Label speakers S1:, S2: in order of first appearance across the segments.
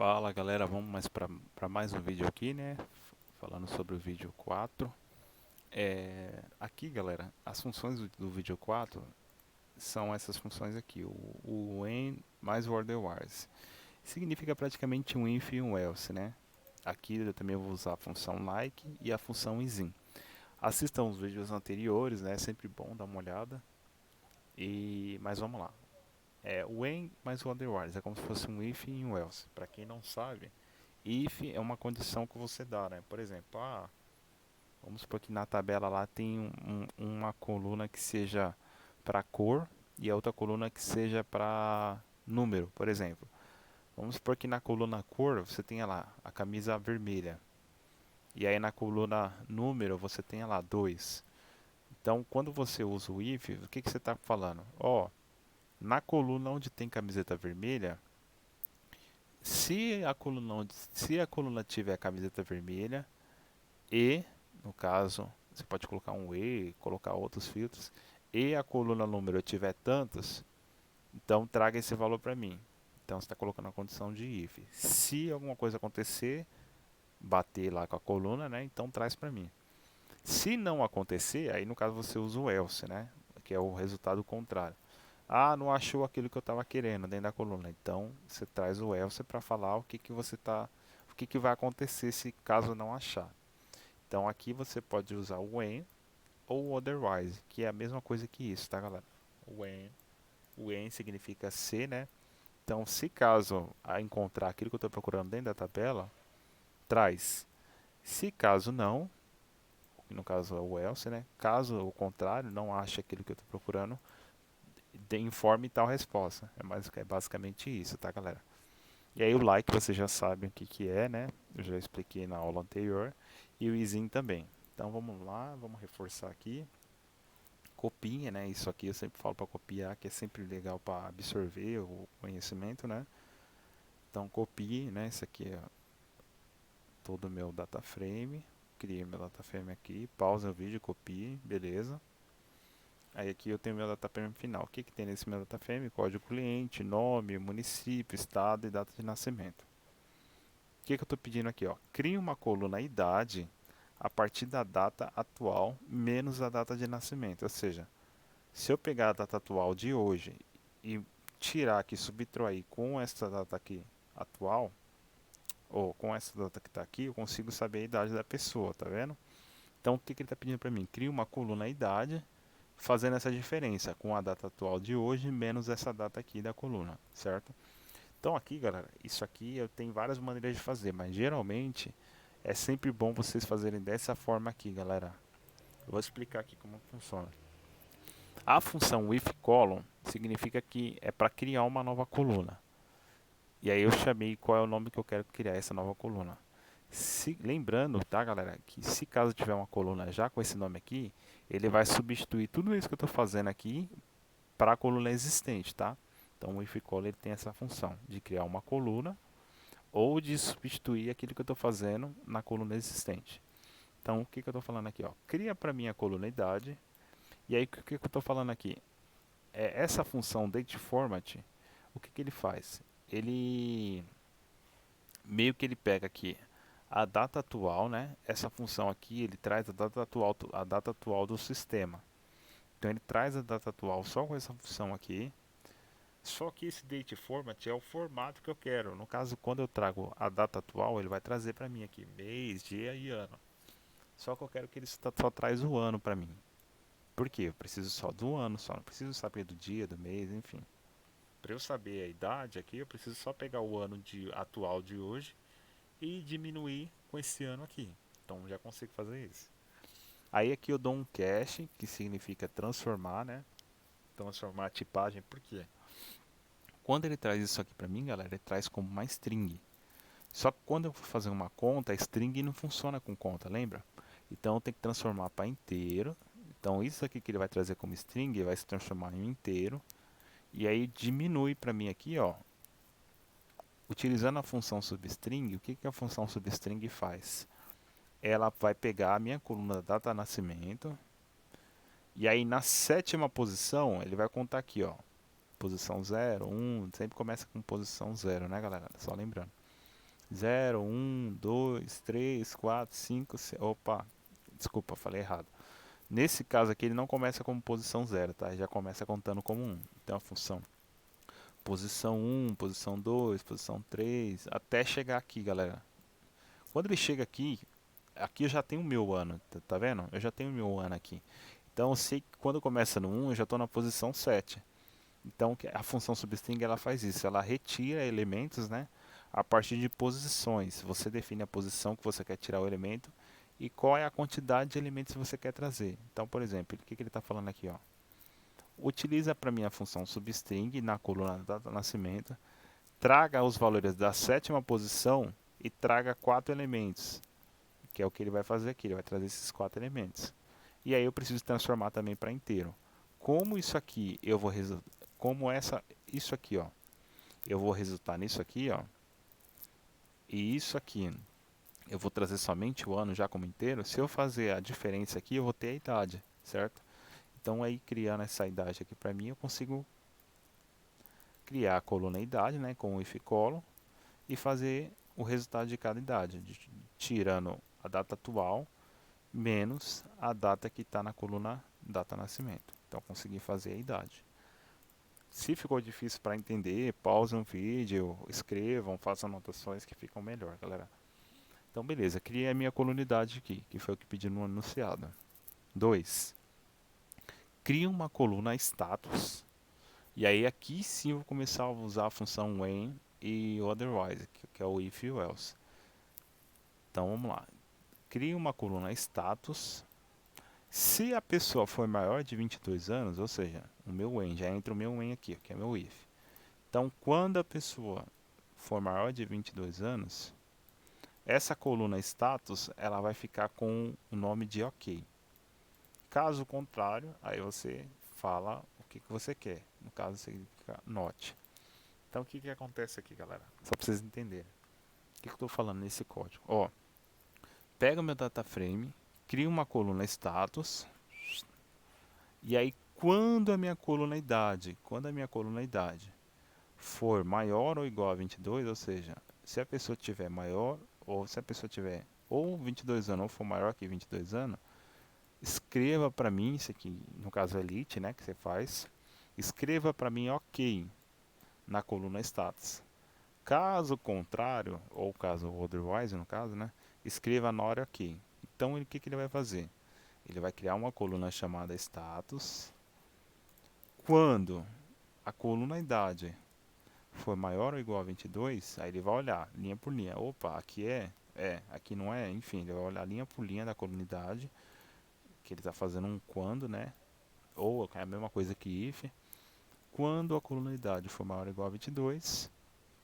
S1: Fala galera, vamos mais para mais um vídeo aqui, né? Falando sobre o vídeo 4. Aqui galera, as funções do vídeo 4 são essas funções aqui, o when mais o otherwise. Significa praticamente um if e um else, né? Aqui eu também vou usar a função like e a função isin. Assistam os vídeos anteriores, né? É sempre bom dar uma olhada. Mas vamos lá. O when mais o otherwise é como se fosse um if e um else. Para quem não sabe, if é uma condição que você dá, né? Por exemplo, vamos supor que na tabela lá tem uma coluna que seja para cor e a outra coluna que seja para número, por exemplo. Vamos supor que na coluna cor você tenha lá a camisa vermelha. E aí na coluna número você tenha lá 2. Então, quando você usa o if, o que você está falando? Na coluna onde tem camiseta vermelha, se a coluna tiver a camiseta vermelha, e, no caso, você pode colocar um e, colocar outros filtros, e a coluna número tiver tantos, então traga esse valor para mim. Então você está colocando a condição de if. Se alguma coisa acontecer, bater lá com a coluna, né? Então traz para mim. Se não acontecer, aí no caso você usa o else, né? Que é o resultado contrário. Não achou aquilo que eu estava querendo dentro da coluna. Então você traz o else para falar o que vai acontecer se caso não achar. Então aqui você pode usar o when ou o otherwise, que é a mesma coisa que isso, tá galera? O when significa se, né? Então se caso encontrar aquilo que eu estou procurando dentro da tabela, traz. Se caso não, que no caso é o else, né? Caso o contrário, não ache aquilo que eu estou procurando, informe tal resposta. É basicamente isso, tá galera? E aí o like você já sabe o que é, né? Eu já expliquei na aula anterior. E o isin também. Então vamos lá, vamos reforçar aqui. Copia, né? Isso aqui eu sempre falo para copiar, que é sempre legal para absorver o conhecimento, né? Então copie, né? Isso aqui é todo o meu data frame. Criei meu data frame aqui, pausa o vídeo, copie, beleza. Aí aqui eu tenho meu data frame final. O que que tem nesse meu data frame? Código cliente, nome, município, estado e data de nascimento. O que que eu estou pedindo aqui, ó? Crie uma coluna idade a partir da data atual menos a data de nascimento, ou seja, se eu pegar a data atual de hoje e tirar aqui, subtrair com essa data aqui atual, ou com essa data que está aqui, eu consigo saber a idade da pessoa, tá vendo? Então o que, que ele está pedindo para mim? Cria uma coluna idade, fazendo essa diferença com a data atual de hoje menos essa data aqui da coluna, certo? Então aqui, galera, isso aqui eu tenho várias maneiras de fazer, mas geralmente é sempre bom vocês fazerem dessa forma aqui, galera. Eu vou explicar aqui como funciona. A função if column significa que é para criar uma nova coluna. E aí eu chamei qual é o nome que eu quero criar essa nova coluna. Lembrando, tá, galera, que se caso tiver uma coluna já com esse nome aqui, ele vai substituir tudo isso que eu estou fazendo aqui para a coluna existente, tá? Então o if column ele tem essa função de criar uma coluna ou de substituir aquilo que eu estou fazendo na coluna existente. Então o que, que eu estou falando aqui? Ó? Cria para mim a coluna idade. E aí o que, que eu estou falando aqui? Essa função dateFormat, o que, que ele faz? Ele meio que ele pega aqui a data atual, né? Essa função aqui ele traz a data atual do sistema. Então ele traz a data atual só com essa função aqui. Só que esse dateFormat é o formato que eu quero. No caso, quando eu trago a data atual, ele vai trazer para mim aqui mês, dia e ano. Só que eu quero que ele só traz o ano para mim. Por quê? Eu preciso só do ano, só não preciso saber do dia, do mês, enfim. Para eu saber a idade aqui, eu preciso só pegar o ano atual de hoje e diminuir com esse ano aqui. Então já consigo fazer isso. Aí aqui eu dou um cache, que significa transformar, né? Transformar a tipagem, por quê? Quando ele traz isso aqui para mim, galera, ele traz como uma string. Só que quando eu for fazer uma conta, a string não funciona com conta, lembra? Então eu tenho que transformar para inteiro. Então isso aqui que ele vai trazer como string vai se transformar em inteiro. E aí diminui para mim aqui, ó. Utilizando a função substring, o que, que a função substring faz? Ela vai pegar a minha coluna data nascimento. E aí na sétima posição, ele vai contar aqui, ó. Posição 0, 1, sempre começa com posição 0, né, galera? Só lembrando. 0, 1, 2, 3, 4, 5, 6. Opa, desculpa, falei errado. Nesse caso aqui ele não começa como posição 0, tá? Ele já começa contando como 1. Então a função posição 1, posição 2, posição 3, até chegar aqui, galera. Quando ele chega aqui, aqui eu já tenho o meu ano, tá vendo? Eu já tenho o meu ano aqui. Então eu sei que quando começa no 1, eu já estou na posição 7. Então a função substring ela faz isso, ela retira elementos, né, a partir de posições. Você define a posição que você quer tirar o elemento e qual é a quantidade de elementos que você quer trazer. Então, por exemplo, o que ele está falando aqui? Ó? Utiliza para mim a função substring na coluna data nascimento, traga os valores da sétima posição e traga 4 elementos, que é o que ele vai fazer aqui, ele vai trazer esses 4 elementos. E aí eu preciso transformar também para inteiro. Como isso aqui eu vou isso aqui, ó, eu vou resultar nisso aqui, ó, e isso aqui eu vou trazer somente o ano já como inteiro. Se eu fazer a diferença aqui, eu vou ter a idade, certo? Então aí criando essa idade aqui para mim, eu consigo criar a coluna idade, né, com o if colon e fazer o resultado de cada idade, tirando a data atual menos a data que está na coluna data nascimento. Então consegui fazer a idade. Se ficou difícil para entender, pause um vídeo, escrevam, façam anotações que ficam melhor, galera. Então beleza, criei a minha coluna idade aqui, que foi o que pedi no anunciado. 2. Cria uma coluna status. E aí aqui sim eu vou começar a usar a função when e otherwise, que é o if e o else. Então vamos lá. Cria uma coluna status. Se a pessoa for maior de 22 anos, ou seja, o meu when, já entra o meu when aqui, que é meu if. Então quando a pessoa for maior de 22 anos, essa coluna status ela vai ficar com o nome de ok. Caso contrário, aí você fala o que você quer. No caso significa not. Então o que acontece aqui, galera? Só para vocês entenderem. O que eu estou falando nesse código? Ó, pega o meu data frame, cria uma coluna status, e aí quando a minha coluna idade for maior ou igual a 22, ou seja, se a pessoa tiver maior ou se a pessoa tiver ou 22 anos ou for maior que 22 anos, escreva para mim, isso aqui no caso elite, né, que você faz, escreva para mim ok na coluna status. Caso contrário, ou caso otherwise no caso, né, escreva not ok. Então o que ele vai fazer? Ele vai criar uma coluna chamada status. Quando a coluna idade for maior ou igual a 22, aí ele vai olhar linha por linha. Opa, aqui aqui não é, enfim, ele vai olhar linha por linha da coluna idade, que ele está fazendo um quando, né? Ou é a mesma coisa que if. Quando a coluna idade for maior ou igual a 22,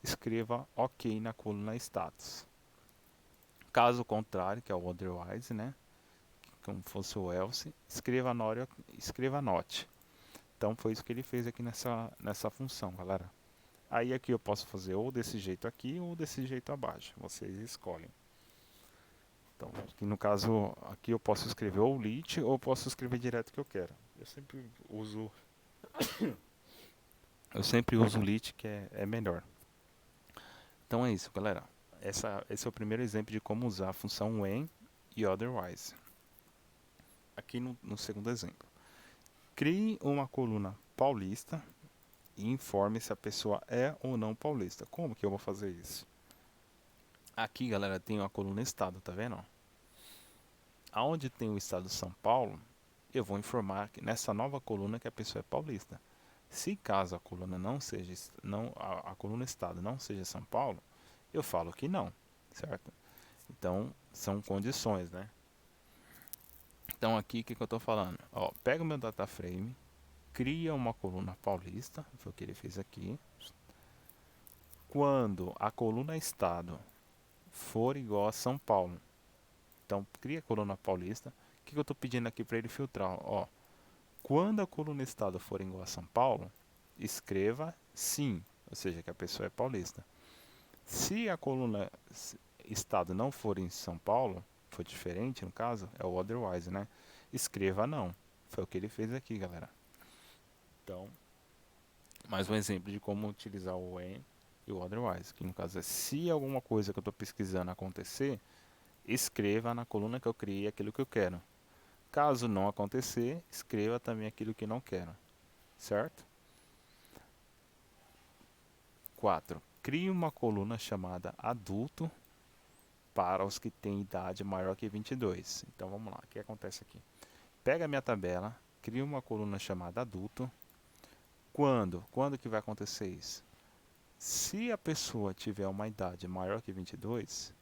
S1: escreva ok na coluna status. Caso contrário, que é o otherwise, né? Como fosse o else, escreva not. Então foi isso que ele fez aqui nessa função, galera. Aí aqui eu posso fazer ou desse jeito aqui ou desse jeito abaixo. Vocês escolhem. Então, aqui no caso, aqui eu posso escrever ou lit ou posso escrever direto o que eu quero. Eu sempre uso o lit, que é melhor. Então é isso, galera. Esse é o primeiro exemplo de como usar a função when e otherwise. Aqui no segundo exemplo. Crie uma coluna paulista e informe se a pessoa é ou não paulista. Como que eu vou fazer isso? Aqui, galera, tem uma coluna estado, tá vendo? Aonde tem o estado de São Paulo, eu vou informar que nessa nova coluna que a pessoa é paulista. Se caso a coluna não seja a coluna estado não seja São Paulo, eu falo que não, certo? Então são condições, né? Então aqui o que eu estou falando? Ó, pega o meu data frame, cria uma coluna paulista, foi o que ele fez aqui. Quando a coluna estado for igual a São Paulo, então cria a coluna paulista. O que eu estou pedindo aqui para ele filtrar? Ó, quando a coluna estado for igual a São Paulo, escreva sim, ou seja, que a pessoa é paulista. Se a coluna estado não for em São Paulo, for diferente no caso, é o otherwise, né? Escreva não. Foi o que ele fez aqui, galera. Então, mais um exemplo de como utilizar o when e o otherwise, que no caso é se alguma coisa que eu estou pesquisando acontecer, escreva na coluna que eu criei aquilo que eu quero. Caso não acontecer, escreva também aquilo que não quero, certo? 4. Crie uma coluna chamada adulto para os que têm idade maior que 22. Então vamos lá, o que acontece aqui? Pega a minha tabela, cria uma coluna chamada adulto. Quando? Quando que vai acontecer isso? Se a pessoa tiver uma idade maior que 22,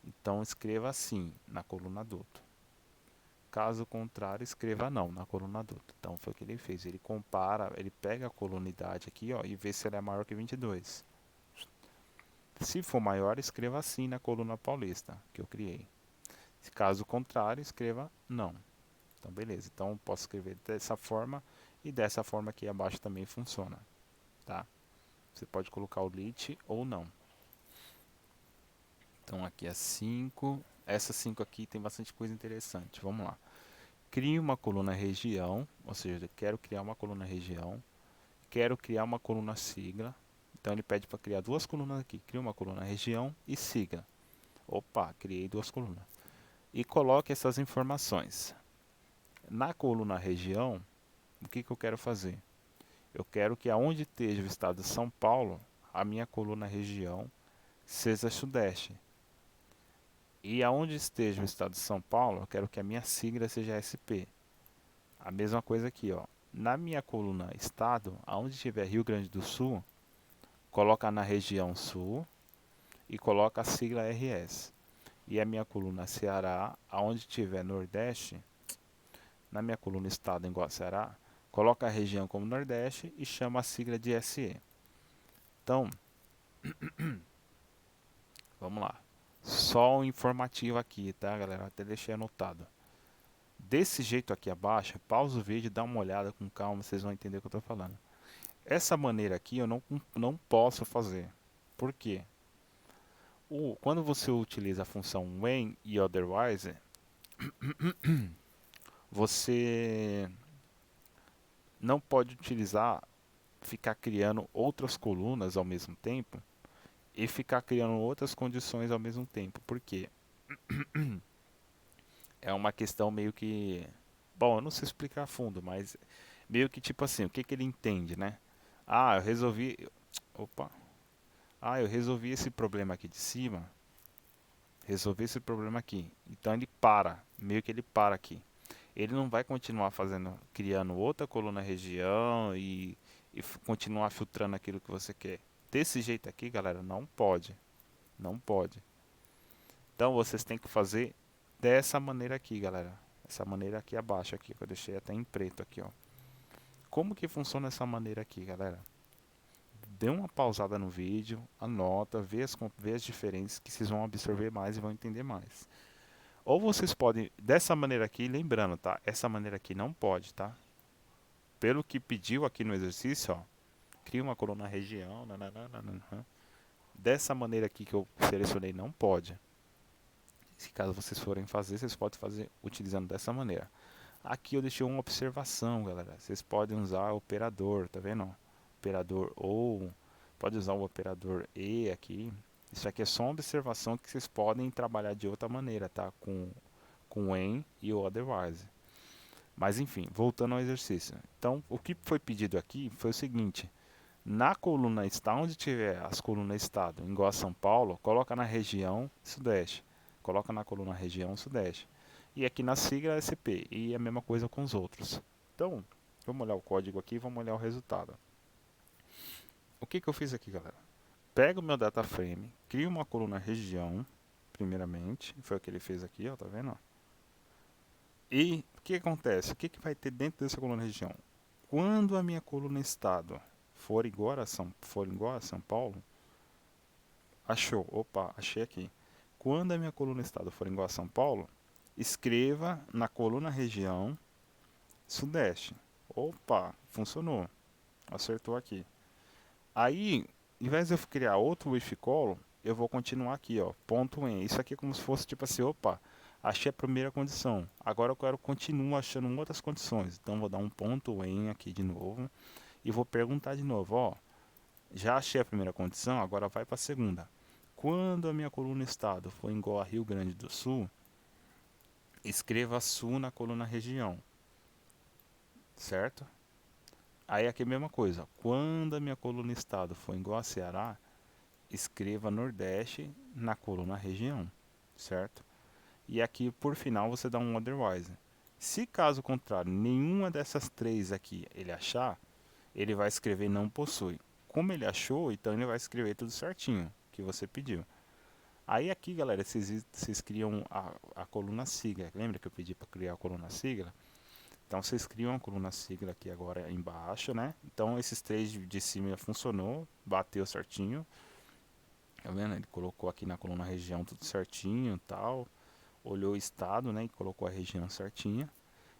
S1: então escreva assim na coluna adulto. Caso contrário, escreva não na coluna adulto. Então foi o que ele fez. Ele compara, ele pega a coluna idade aqui, ó, e vê se ela é maior que 22. Se for maior, escreva assim na coluna paulista que eu criei. Caso contrário, escreva não. Então beleza. Então posso escrever dessa forma e dessa forma aqui abaixo também funciona, tá? Você pode colocar o lit ou não. Então aqui é 5. Essas 5 aqui tem bastante coisa interessante. Vamos lá. Crie uma coluna região, ou seja, eu quero criar uma coluna região. Quero criar uma coluna sigla. Então ele pede para criar duas colunas aqui. Cria uma coluna região e sigla. Opa, criei duas colunas. E coloque essas informações. Na coluna região, o que eu quero fazer? Eu quero que aonde esteja o estado de São Paulo, a minha coluna região seja Sudeste. E aonde esteja o estado de São Paulo, eu quero que a minha sigla seja SP. A mesma coisa aqui, ó. Na minha coluna estado, aonde tiver Rio Grande do Sul, coloca na região Sul e coloca a sigla RS. E a minha coluna Ceará, aonde tiver Nordeste, na minha coluna estado igual a Ceará, coloca a região como Nordeste e chama a sigla de SE. Então, vamos lá. Só um informativo aqui, tá, galera? Até deixei anotado. Desse jeito aqui abaixo, pausa o vídeo, dá uma olhada com calma, vocês vão entender o que eu estou falando. Essa maneira aqui eu não posso fazer. Por quê? Quando você utiliza a função when e otherwise, você não pode utilizar, ficar criando outras colunas ao mesmo tempo e ficar criando outras condições ao mesmo tempo. Por quê? É uma questão meio que... Bom, eu não sei explicar a fundo, mas meio que tipo assim, o que que ele entende, né? Ah, eu resolvi... Opa! Ah, eu resolvi esse problema aqui de cima. Resolvi esse problema aqui. Então ele para, meio que ele para aqui. Ele não vai continuar fazendo, criando outra coluna região e continuar filtrando aquilo que você quer. Desse jeito aqui, galera, não pode. Não pode. Então vocês têm que fazer dessa maneira aqui, galera. Essa maneira aqui abaixo aqui, que eu deixei até em preto aqui, ó. Como que funciona essa maneira aqui, galera? Dê uma pausada no vídeo, anota, vê as diferenças que vocês vão absorver mais e vão entender mais. Ou vocês podem, dessa maneira aqui, lembrando, tá? Essa maneira aqui não pode, tá? Pelo que pediu aqui no exercício, ó. Cria uma coluna região, nananana. Dessa maneira aqui que eu selecionei, não pode. Se caso vocês forem fazer, vocês podem fazer utilizando dessa maneira. Aqui eu deixei uma observação, galera. Vocês podem usar o operador, tá vendo? Operador ou, pode usar o operador e aqui. Isso aqui é só uma observação que vocês podem trabalhar de outra maneira, tá? Com when e o otherwise. Mas enfim, voltando ao exercício. Então, o que foi pedido aqui foi o seguinte: na coluna está onde tiver as colunas estado, igual a São Paulo, coloca na região sudeste. Coloca na coluna região sudeste. E aqui na sigla SP. E a mesma coisa com os outros. Então, vamos olhar o código aqui e vamos olhar o resultado. O que eu fiz aqui, galera? Pego o meu data frame, crio uma coluna região, primeiramente. Foi o que ele fez aqui, ó, tá vendo? E o que acontece? O que vai ter dentro dessa coluna região? Quando a minha coluna estado for igual a São Paulo, achou, opa, achei aqui. Quando a minha coluna estado for igual a São Paulo, escreva na coluna região sudeste. Opa, funcionou. Acertou aqui. Aí, em vez de eu criar outro if call, eu vou continuar aqui, ó, ponto em. Isso aqui é como se fosse tipo assim, opa, achei a primeira condição. Agora eu quero continuar achando outras condições. Então vou dar um ponto em aqui de novo e vou perguntar de novo, ó, Já achei a primeira condição, agora vai para a segunda. Quando a minha coluna estado for igual a Rio Grande do Sul, escreva Sul na coluna região, certo? Aí aqui é a mesma coisa. Quando a minha coluna estado for igual a Ceará, escreva Nordeste na coluna região, certo? E aqui por final você dá um otherwise. Se caso contrário, nenhuma dessas três aqui ele achar, ele vai escrever não possui. Como ele achou, então ele vai escrever tudo certinho que você pediu. Aí aqui, galera, vocês criam a coluna sigla. Lembra que eu pedi para criar a coluna sigla? Então vocês criam a coluna sigla aqui agora embaixo, né? Então esses três de cima funcionou, bateu certinho. Tá vendo? Ele colocou aqui na coluna região tudo certinho, tal. Olhou o estado, né? E colocou a região certinha.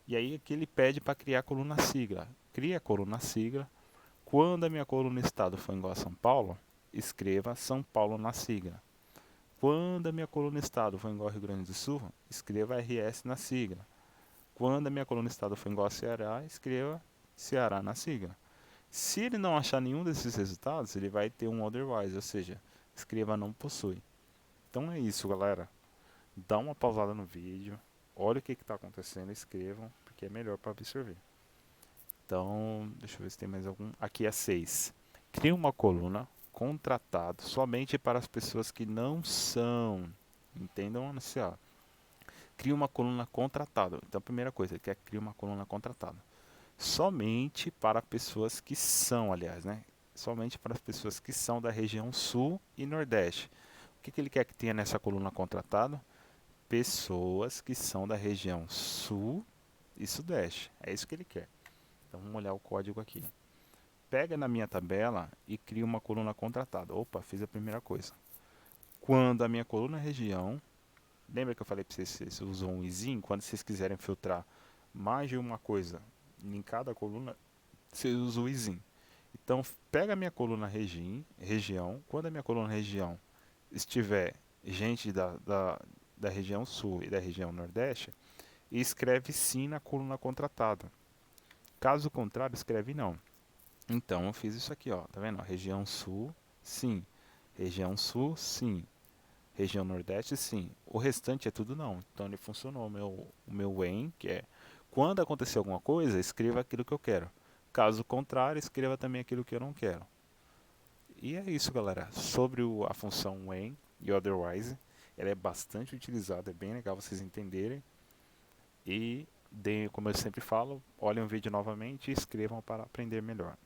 S1: E aí aqui ele pede para criar a coluna sigla. Cria a coluna sigla. Quando a minha coluna estado for igual a São Paulo, escreva São Paulo na sigla. Quando a minha coluna estado for igual ao Rio Grande do Sul, escreva RS na sigla. Quando a minha coluna estado for igual a Ceará, escreva Ceará na sigla. Se ele não achar nenhum desses resultados, ele vai ter um otherwise, ou seja, escreva não possui. Então é isso, galera. Dá uma pausada no vídeo, olha o que está acontecendo, escrevam, porque é melhor para absorver. Então, deixa eu ver se tem mais algum. Aqui é 6. Crie uma coluna contratado somente para as pessoas que não são. Entendam anunciar. Crie uma coluna contratada. Então, a primeira coisa, ele quer criar uma coluna contratada. Somente para pessoas que são, aliás, né? Somente para as pessoas que são da região sul e nordeste. O que ele quer que tenha nessa coluna contratada? Pessoas que são da região sul e sudeste. É isso que ele quer. Então vamos olhar o código aqui. Pega na minha tabela e cria uma coluna contratada. Opa, fiz a primeira coisa. Quando a minha coluna região, lembra que eu falei para vocês usam um isim? Quando vocês quiserem filtrar mais de uma coisa em cada coluna, vocês usam o isim. Então pega a minha coluna região. Quando a minha coluna região estiver gente da região sul e da região nordeste, escreve sim na coluna contratada. Caso contrário, escreve não. Então eu fiz isso aqui, ó, tá vendo? Região sul, sim. Região sul, sim. Região nordeste, sim. O restante é tudo não. Então ele funcionou. O meu when, que é quando acontecer alguma coisa, escreva aquilo que eu quero. Caso contrário, escreva também aquilo que eu não quero. E é isso, galera. Sobre a função when e otherwise, ela é bastante utilizada, é bem legal vocês entenderem. E, como eu sempre falo, olhem o vídeo novamente e escrevam para aprender melhor.